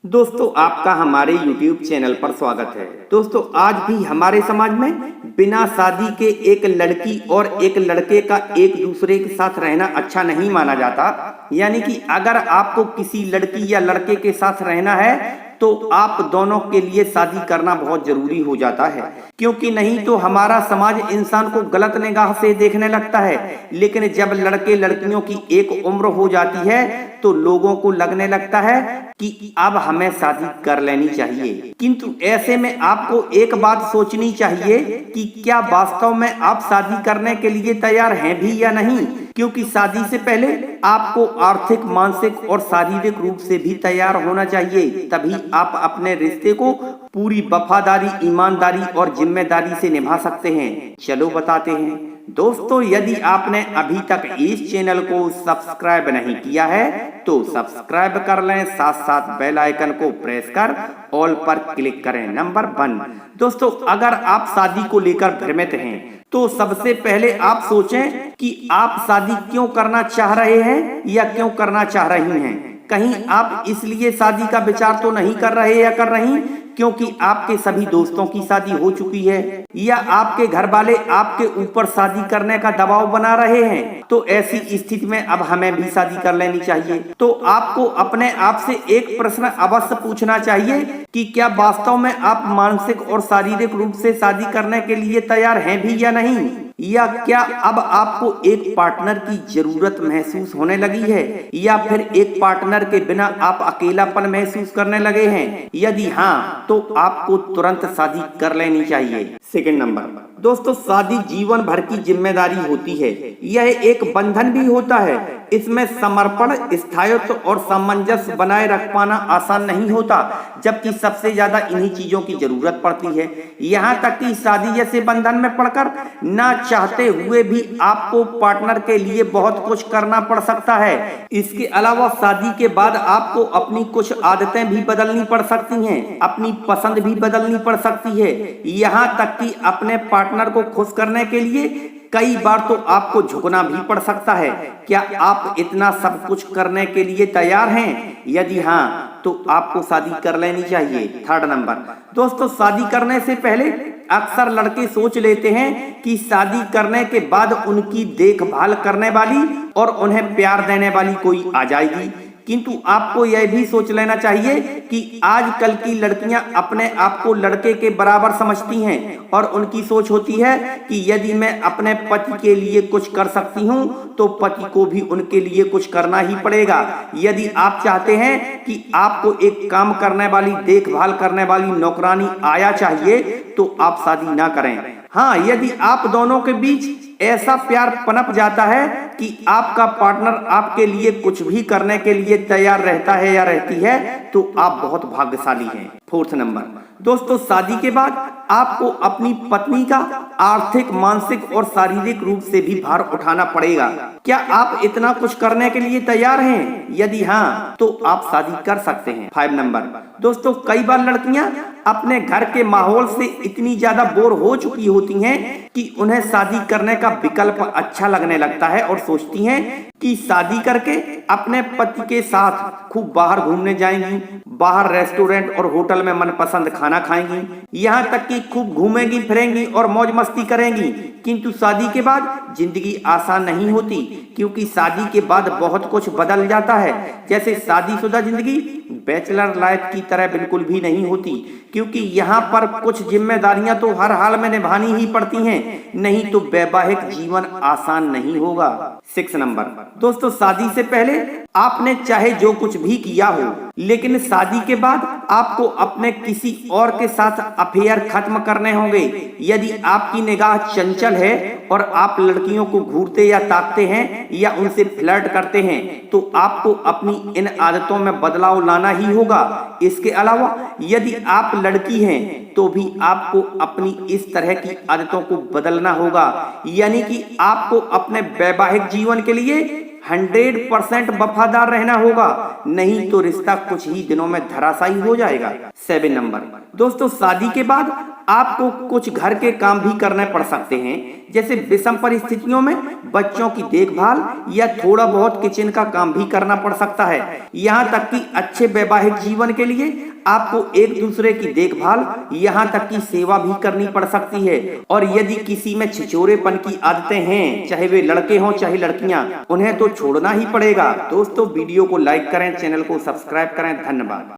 दोस्तों आपका हमारे YouTube चैनल पर स्वागत है। दोस्तों आज भी हमारे समाज में बिना शादी के एक लड़की और एक लड़के का एक दूसरे के साथ रहना अच्छा नहीं माना जाता। यानी कि अगर आपको किसी लड़की या लड़के के साथ रहना है तो आप दोनों के लिए शादी करना बहुत जरूरी हो जाता है, क्योंकि नहीं तो हमारा समाज इंसान को गलत निगाह से देखने लगता है। लेकिन जब लड़के लड़कियों की एक उम्र हो जाती है तो लोगों को लगने लगता है कि अब हमें शादी कर लेनी चाहिए। किंतु ऐसे में आपको एक बात सोचनी चाहिए कि क्या वास्तव में आप शादी करने के लिए तैयार हैं भी या नहीं, क्योंकि शादी से पहले आपको आर्थिक, मानसिक और शारीरिक रूप से भी तैयार होना चाहिए। तभी आप अपने रिश्ते को पूरी वफादारी, ईमानदारी और जिम्मेदारी से निभा सकते हैं। चलो बताते हैं। दोस्तों यदि आपने अभी तक इस चैनल को सब्सक्राइब नहीं किया है तो सब्सक्राइब कर लें, साथ साथ बेल आइकन को प्रेस कर ऑल पर क्लिक करें। नंबर 1, दोस्तों अगर आप शादी को लेकर भ्रमित हैं तो सबसे पहले आप सोचें कि आप शादी क्यों करना चाह रहे हैं या क्यों करना चाह रही हैं। कहीं आप इसलिए शादी का विचार तो नहीं कर रहे या कर रही क्योंकि आपके सभी दोस्तों की शादी हो चुकी है, या आपके घर वाले आपके ऊपर शादी करने का दबाव बना रहे हैं। तो ऐसी स्थिति में अब हमें भी शादी कर लेनी चाहिए। तो आपको अपने आप से एक प्रश्न अवश्य पूछना चाहिए कि क्या वास्तव में आप मानसिक और शारीरिक रूप से शादी करने के लिए तैयार हैं भी या नहीं, या क्या अब आपको एक पार्टनर की जरूरत महसूस होने लगी है, या फिर एक पार्टनर के बिना आप अकेलापन महसूस करने लगे हैं। यदि हाँ तो आपको तुरंत शादी कर लेनी चाहिए। सेकंड नंबर, दोस्तों शादी जीवन भर की जिम्मेदारी होती है। यह एक बंधन भी होता है। इसमें समर्पण, स्थायित्व और सामंजस्य बनाए रख पाना आसान नहीं होता, जबकि सबसे ज्यादा इन्हीं चीजों की जरूरत पड़ती है। यहाँ तक कि शादी जैसे बंधन में पड़कर ना चाहते हुए भी आपको पार्टनर के लिए बहुत कुछ करना पड़ सकता है। इसके अलावा शादी के बाद आपको अपनी कुछ आदतें भी बदलनी पड़ सकती हैं, अपनी पसंद भी बदलनी पड़ सकती है। यहाँ तक कि अपने पार्टनर को खुश करने के लिए कई बार तो आपको झुकना भी पड़ सकता है। क्या आप इतना सब कुछ करने के लिए तैयार हैं? यदि हाँ तो आपको शादी कर लेनी चाहिए। थर्ड नंबर, दोस्तों शादी करने से पहले अक्सर लड़के सोच लेते हैं कि शादी करने के बाद उनकी देखभाल करने वाली और उन्हें प्यार देने वाली कोई आ जाएगी। किंतु आपको यह भी सोच लेना चाहिए कि आजकल की लड़कियां अपने आप को लड़के के बराबर समझती हैं और उनकी सोच होती है कि यदि मैं अपने पति के लिए कुछ कर सकती हूं तो पति को भी उनके लिए कुछ करना ही पड़ेगा। यदि आप चाहते हैं कि आपको एक काम करने वाली, देखभाल करने वाली नौकरानी आया चाहिए तो आप शादी ना करें। हाँ, यदि आप दोनों के बीच ऐसा प्यार पनप जाता है कि आपका पार्टनर आपके लिए कुछ भी करने के लिए तैयार रहता है या रहती है तो आप बहुत भाग्यशाली हैं। फोर्थ नंबर, दोस्तों शादी के बाद आपको अपनी पत्नी का आर्थिक, मानसिक और शारीरिक रूप से भी भार उठाना पड़ेगा। क्या आप इतना कुछ करने के लिए तैयार हैं? यदि हाँ तो आप शादी कर सकते हैं। 5 नंबर, दोस्तों कई बार लड़कियां अपने घर के माहौल से इतनी ज्यादा बोर हो चुकी होती हैं कि उन्हें शादी करने का विकल्प अच्छा लगने लगता है और सोचती हैं कि शादी करके अपने पति के साथ खूब बाहर घूमने जाएंगी, बाहर रेस्टोरेंट और होटल में मनपसंद खाना खाएंगी, यहाँ तक कि खूब घूमेंगी फिरेंगी और मौज मस्ती करेंगी। किंतु शादी के बाद जिंदगी आसान नहीं होती, क्योंकि शादी के बाद बहुत कुछ बदल जाता है। जैसे शादीशुदा जिंदगी बैचलर लाइफ की तरह बिल्कुल भी नहीं होती, क्योंकि यहाँ पर कुछ जिम्मेदारियां तो हर हाल में निभानी ही पड़ती हैं, नहीं तो वैवाहिक जीवन आसान नहीं होगा। 6 नंबर, दोस्तों शादी से पहले आपने चाहे जो कुछ भी किया हो, लेकिन शादी के बाद आपको अपने किसी और के साथ अफेयर खत्म करने होंगे। यदि आपकी निगाह चंचल है और आप लड़कियों को घूरते या ताकते हैं या उनसे फ्लर्ट करते हैं तो आपको अपनी इन आदतों में बदलाव लाना ही होगा। इसके अलावा यदि आप लड़की हैं तो भी आपको अपनी इस तरह की आदतों को बदलना होगा, यानी कि आपको अपने वैवाहिक जीवन के लिए 100% वफादार रहना होगा, नहीं तो रिश्ता कुछ ही दिनों में धराशायी हो जाएगा। 7 नंबर, दोस्तों शादी के बाद आपको कुछ घर के काम भी करने पड़ सकते हैं, जैसे विषम परिस्थितियों में बच्चों की देखभाल या थोड़ा बहुत किचन का काम भी करना पड़ सकता है। यहाँ तक कि अच्छे वैवाहिक जीवन के लिए आपको एक दूसरे की देखभाल, यहाँ तक कि सेवा भी करनी पड़ सकती है। और यदि किसी में छिछोरेपन की आदतें हैं, चाहे वे लड़के हों चाहे लड़कियां, उन्हें तो छोड़ना ही पड़ेगा। दोस्तों वीडियो को लाइक करें, चैनल को सब्सक्राइब करें। धन्यवाद।